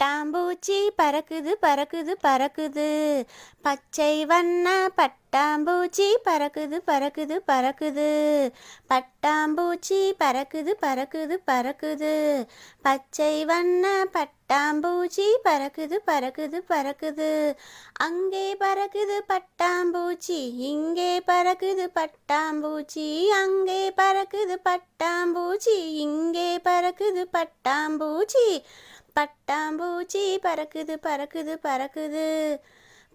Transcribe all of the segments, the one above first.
பட்டாம்பூச்சி பறக்குது பறக்குது பறக்குது, பச்சை வண்ண பட்டாம்பூச்சி பறக்குது பறக்குது பறக்குது. பட்டாம்பூச்சி பறக்குது பறக்குது பறக்குது, பச்சை வண்ண பட்டாம்பூச்சி பறக்குது பறக்குது பறக்குது. அங்கே பறக்குது பட்டாம்பூச்சி, இங்கே பறக்குது பட்டாம்பூச்சி, அங்கே பறக்குது பட்டாம்பூச்சி, இங்கே பறக்குது பட்டாம்பூச்சி. பட்டாம்பூச்சி பறக்குது பறக்குது பறக்குது,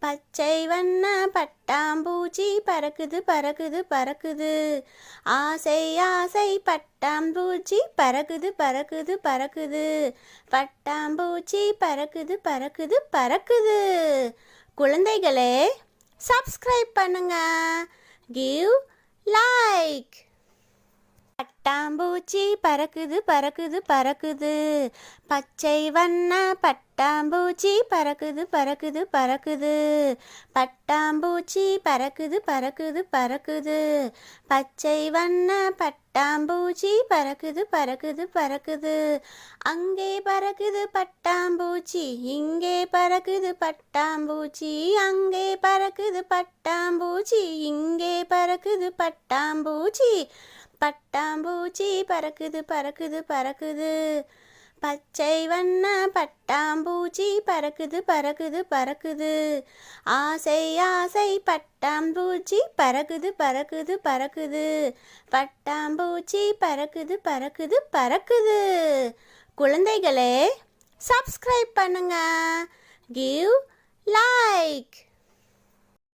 பச்சை வண்ண பட்டாம்பூச்சி பறக்குது பறக்குது பறக்குது. ஆசை ஆசை பட்டாம்பூச்சி பறக்குது பறக்குது பறக்குது, பட்டாம்பூச்சி பறக்குது பறக்குது பறக்குது. குழந்தைகளே, சப்ஸ்கிரைப் பண்ணுங்க, கிவ் லைக். பட்டாம்பூச்சி பறக்குது பறக்குது பறக்குது, பச்சை வண்ண பட்டாம்பூச்சி பறக்குது பறக்குது பறக்குது. பட்டாம்பூச்சி பறக்குது பறக்குது பறக்குது, பச்சை வண்ண பட்டாம்பூச்சி பறக்குது பறக்குது பறக்குது. அங்கே பறக்குது பட்டாம்பூச்சி, இங்கே பறக்குது பட்டாம்பூச்சி, அங்கே பறக்குது பட்டாம்பூச்சி, இங்கே பறக்குது பட்டாம்பூச்சி. பட்டாம்பூச்சி பறக்குது பறக்குது பறக்குது, பச்சை வண்ண பட்டாம்பூச்சி பறக்குது பறக்குது பறக்குது. ஆசை ஆசை பட்டாம்பூச்சி பறக்குது பறக்குது பறக்குது, பட்டாம்பூச்சி பறக்குது பறக்குது பறக்குது. குழந்தைகளே, சப்ஸ்கிரைப் பண்ணுங்க, கிவ் லைக்.